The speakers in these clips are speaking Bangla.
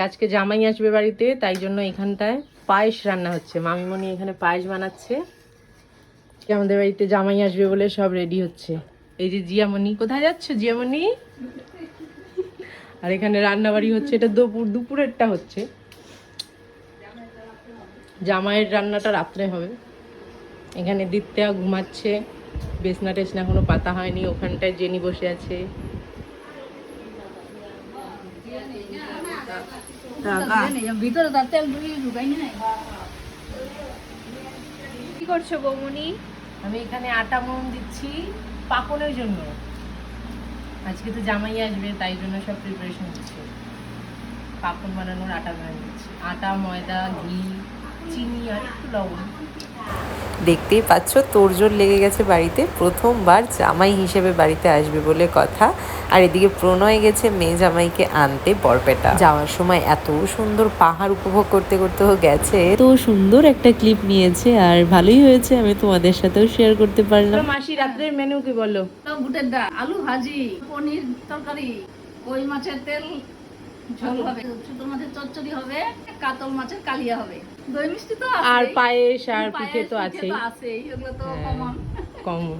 আজকে জামাই আসবে বাড়িতে, তাই জন্য এখানটায় পায়েস রান্না হচ্ছে। মামিমণি এখানে পায়েস বানাচ্ছে। আমাদের বাড়িতে জামাই আসবে বলে সব রেডি হচ্ছে। এই যে জিয়ামণি, কোথায় যাচ্ছ জিয়ামণি? আর এখানে রান্নাবাড়ি হচ্ছে, এটা দুপুরেরটা হচ্ছে। জামাইয়ের রান্নাটা রাত্রে হবে। এখানে দীপ্তা ঘুমাচ্ছে, বিছনা টেছনা এখনো পাতা হয়নি। ওখানটায় জেনি বসে আছে। কি করছো বৌমনি? আমি এখানে আটা মন দিচ্ছি পাকনের জন্য। আজকে তো জামাই আসবে, তাই জন্য সব প্রিপারেশন হচ্ছে। পাকন বানানোর আটা বানিয়ে দিচ্ছি। আটা, ময়দা, ঘি, চিনি আর একটু লবণ। দেখতেই পাচ্ছ তোড়জোড় লেগে গেছে বাড়িতে। প্রথমবার জামাই হিসেবে বাড়িতে আসবে বলে কথা। আর এদিকে প্রণয় গেছে মেয়ে জামাইকে আনতে বরপেটা। যাওয়ার সময় এত সুন্দর পাহাড় উপভোগ করতে করতেও গেছে। তো সুন্দর একটা ক্লিপ নিয়েছে, আর ভালোই হয়েছে, আমি তোমাদের সাথেও শেয়ার করতে পারলাম। মাসি রাত্রের মেনু কি বলো? বুটের ডাল, আলু ভাজি, পনির তরকারি, কই মাছের তেল ঝোল হবে, ছোট মাছের চচ্চড়ি হবে, কাতল মাছের কালিয়া হবে, দই মিষ্টি তো আছে, আর পায়েস আর পিঠে তো আছেই। এগুলো তো কমন। কমন।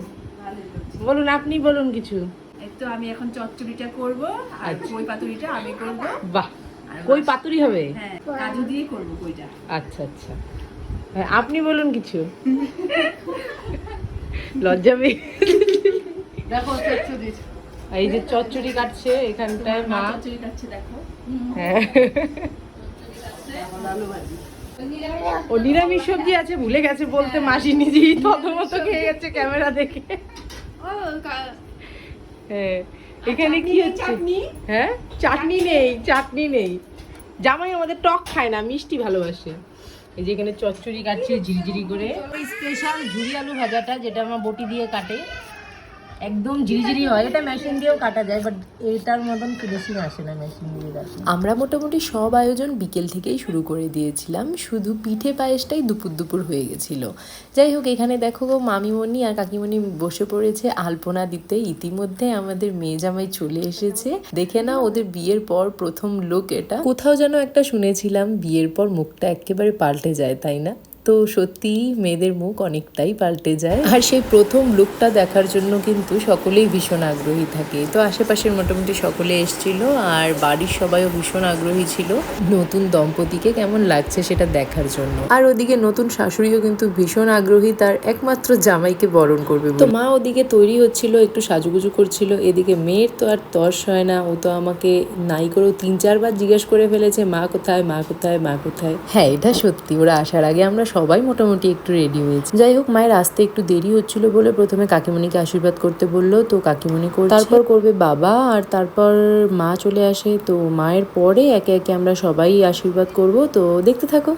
বলুন, আপনি বলুন কিছু। এই তো আমি এখন চচ্চড়িটা করব, আর কই পাতুরিটা আমি করব। বাহ, কই পাতুরি হবে? হ্যাঁ, কাজু দিয়ে করব কইটা। আচ্ছা আচ্ছা, আপনি বলুন কিছু। লজ্জা পেয়ে দেখো চচ্চড়ি, এই যে চচ্চড়ি কাটছে এখানটায় মা। চচ্চড়ি কাটছে দেখো। হ্যাঁ, আলু ভাজি, ও নিরামিষ সবজি আছে, ভুলে গেছে বলতে। মাসি নিজেই থতমত খেয়ে গেছে ক্যামেরা দেখে। হ্যাঁ, এখানে কি হচ্ছে? হ্যাঁ, চাটনি নেই, চাটনি নেই। জামাই আমাদের টক খায় না, মিষ্টি ভালোবাসে। এই যে এখানে চচ্চড়ি কাটছে ঝিরিঝিরি করে। ওই স্পেশাল ঝুরি আলু ভাজাটা, যেটা আমার বটি দিয়ে কাটে, একদম ঝিরিঝিরি হয়। এটা মেশিন দিয়েও কাটা যায়, বাট এটার মতন ফিনিশিং আসে না মেশিন দিয়ে কাটে। আমরা মোটামুটি সব আয়োজন বিকেল থেকেই শুরু করে দিয়েছিলাম, শুধু পিঠে পায়েসটাই দুপুর দুপুর হয়ে গেছিল। যাই হোক, এখানে দেখো মামিমণি আর কাকিমণি বসে পড়েছে আলপনা দিতে। ইতিমধ্যে আমাদের মেয়ে জামাই চলে এসেছে। দেখে না, ওদের বিয়ের পর প্রথম লুক এটা। কোথাও যেন একটা শুনেছিলাম বিয়ের পর মুখটা একেবারে পাল্টে যায়, তাই না? তো সত্যি মেয়েদের মুখ অনেকটাই পাল্টে যায়। আর সেই প্রথম লুকটা দেখার জন্য কিন্তু সকলেই ভীষণ আগ্রহী থাকে। তো আশেপাশের মোটামুটি সকলে এসেছিল, আর বাড়ির সবাইও ভীষণ আগ্রহী ছিল নতুন দম্পতিকে কেমন লাগছে সেটা দেখার জন্য। আর ওদিকে নতুন শাশুড়িও কিন্তু ভীষণ আগ্রহী তার একমাত্র জামাইকে বরণ করবে। তো মা ওদিকে তৈরি হচ্ছিল, একটু সাজুগুজু করছিল। এদিকে মেয়ের তো আর তর্স হয় না, ও তো আমাকে নাই করেও 3-4 বার জিজ্ঞেস করে ফেলেছে, মা কোথায়, মা কোথায়, মা কোথায়। হ্যাঁ, এটা সত্যি, ওরা আসার আগে আমরা সবাই মোটামুটি একটু রেডি হয়েছি। যাই হোক, মায়ের আসতে একটু দেরি হচ্ছিল বলে প্রথমে কাকিমণিকে আশীর্বাদ করতে বললো। তো কাকিমণি করছে, তারপর করবে বাবা, আর তারপর মা চলে আসে। তো মায়ের পরে একে একে আমরা সবাই আশীর্বাদ করব। তো দেখতে থাকো।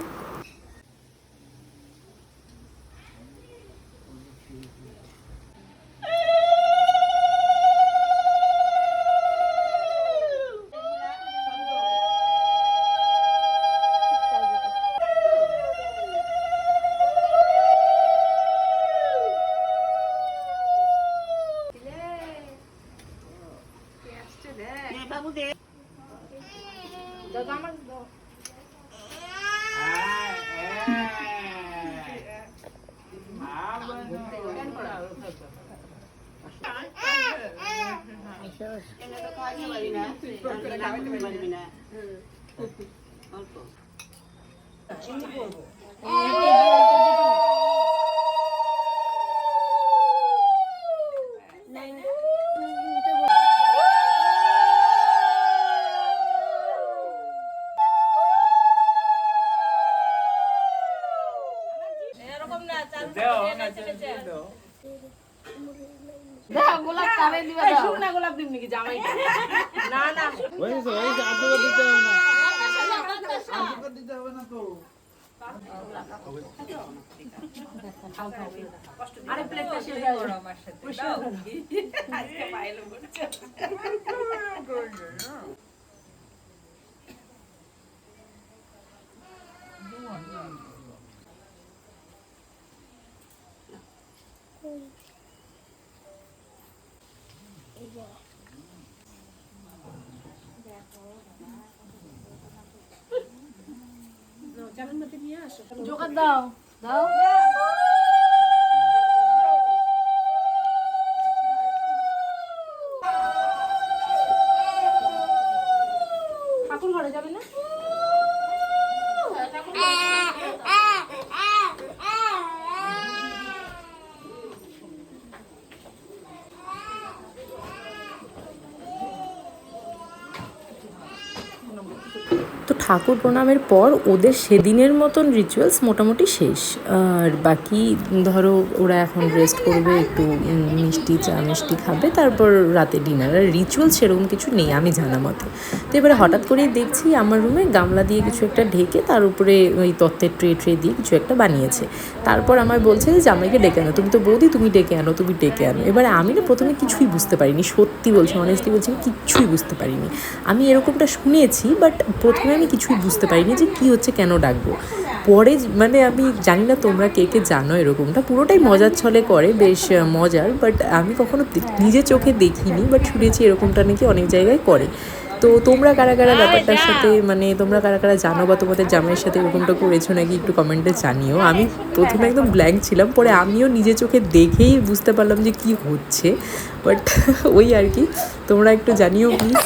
গোলাপ কারে দিবা দাও, শুকনা গোলাপ দিম নাকি জামাই? না না, ওই আশীর্বাদ দিতে হবে না, আশীর্বাদ দিতে হবে না তো। আরে প্লেটটা শেষ হয়ে গেল আমার সাথে দাও। আজকে পাইলো বলছো জোগাড় দাও দাও। ঠাকুর ঘরে যাবে না? তো ঠাকুর প্রণামের পর ওদের সেদিনের মতন রিচুয়ালস মোটামুটি শেষ। আর বাকি ধরো ওরা এখন রেস্ট করবে, একটু মিষ্টি চা মিষ্টি খাবে, তারপর রাতে ডিনার। আর রিচুয়াল সেরকম কিছু নেই আমি জানা মতে। তো এবারে হঠাৎ করেই দেখছি আমার রুমে গামলা দিয়ে কিছু একটা ঢেকে তার উপরে ওই তত্ত্বের ট্রে দিয়ে কিছু একটা বানিয়েছে। তারপর আমায় বলছে যে জামাইকে ডেকে আনো, তুমি তো বৌদি, তুমি ডেকে আনো, তুমি ডেকে আনো। এবারে আমি না প্রথমে কিছুই বুঝতে পারিনি, সত্যি বলছি, অনেস্টলি বলছি, আমি কিচ্ছুই বুঝতে পারিনি। আমি এরকমটা শুনেছি, বাট প্রথমে আমি কিছুই বুঝতে পারিনি যে কী হচ্ছে, কেন ডাকবো। পরে মানে আমি জানি না তোমরা কে কে জানো, এরকমটা পুরোটাই মজার ছলে করে, বেশ মজার। বাট আমি কখনো নিজে চোখে দেখিনি, বাট শুনেছি এরকমটা নাকি অনেক জায়গায় করে। তো তোমরা কারা কারা ব্যাপারটার সাথে, মানে তোমরা কারা কারা জানো বা তোমাদের জামাইয়ের সাথে এরকমটা করেছো নাকি একটু কমেন্টে জানিও। আমি প্রথমে একদম ব্ল্যাঙ্ক ছিলাম, পরে আমিও নিজে চোখে দেখেই বুঝতে পারলাম যে কি হচ্ছে। বাট ওই আর কি, তোমরা একটু জানিও প্লিজ।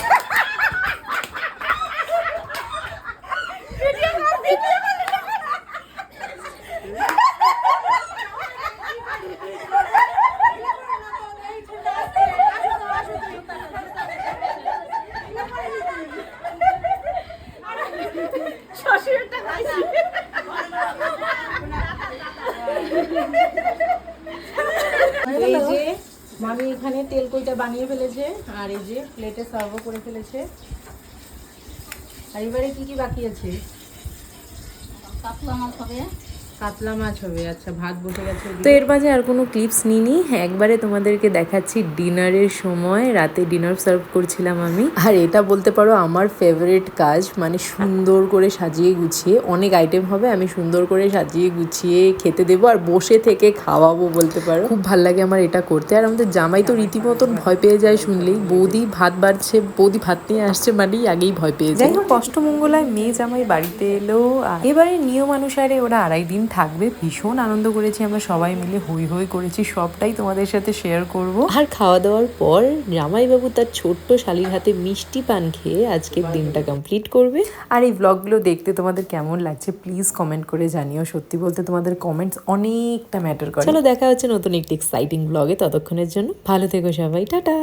এই যে মামি এখানে তেল কইটা বানিয়ে ফেলেছে, আর এই যে প্লেটে সার্ভও করে ফেলেছে। আর এবারে কি কি বাকি আছে? কাতলা মাছ হবে। কাতলা মাছ হবে, আচ্ছা ভাত বসে গেছে। তো এর মাঝে আর কোনো ক্লিপস নিইনি, একবারে তোমাদেরকে দেখাচ্ছি ডিনারের সময়। রাতে ডিনার সার্ভ করছিলাম আমি, আর এটা বলতে পারো আমার ফেভারিট কাজ, মানে সুন্দর করে সাজিয়ে গুছিয়ে, অনেক আইটেম হবে, আমি সুন্দর করে সাজিয়ে গুছিয়ে খেতে দেবো আর বসে থেকে খাওয়াবো বলতে পারো। খুব ভালো লাগে আমার এটা করতে। আর আমাদের জামাই তো রীতিমতন ভয় পেয়ে যায় শুনলেই, বৌদি ভাত বাড়ছে, বৌদি ভাত নিয়ে আসছে মানেই আগেই ভয় পেয়ে যায়। যাই হোক, অষ্টমঙ্গলায় মেয়ে জামাই বাড়িতে এলো। এবারে নিয়মানুসারে ওরা 2.5 দিন থাকবে। ভীষণ আনন্দ করেছি আমরা সবাই মিলে, হই হই করেছি, সবটাই তোমাদের সাথে শেয়ার করব। আর খাওয়া দাওয়ার পর জামাইবাবু তার ছোট্ট শালির হাতে মিষ্টি পান খেয়ে আজকের দিনটা কমপ্লিট করবে। আর এই ব্লগগুলো দেখতে তোমাদের কেমন লাগছে প্লিজ কমেন্ট করে জানিও। সত্যি বলতে তোমাদের কমেন্টস অনেকটা ম্যাটার করে। চলো দেখা হচ্ছে নতুন একটি এক্সাইটিং ব্লগে, ততক্ষণের জন্য ভালো থেকো সবাই, টাটা।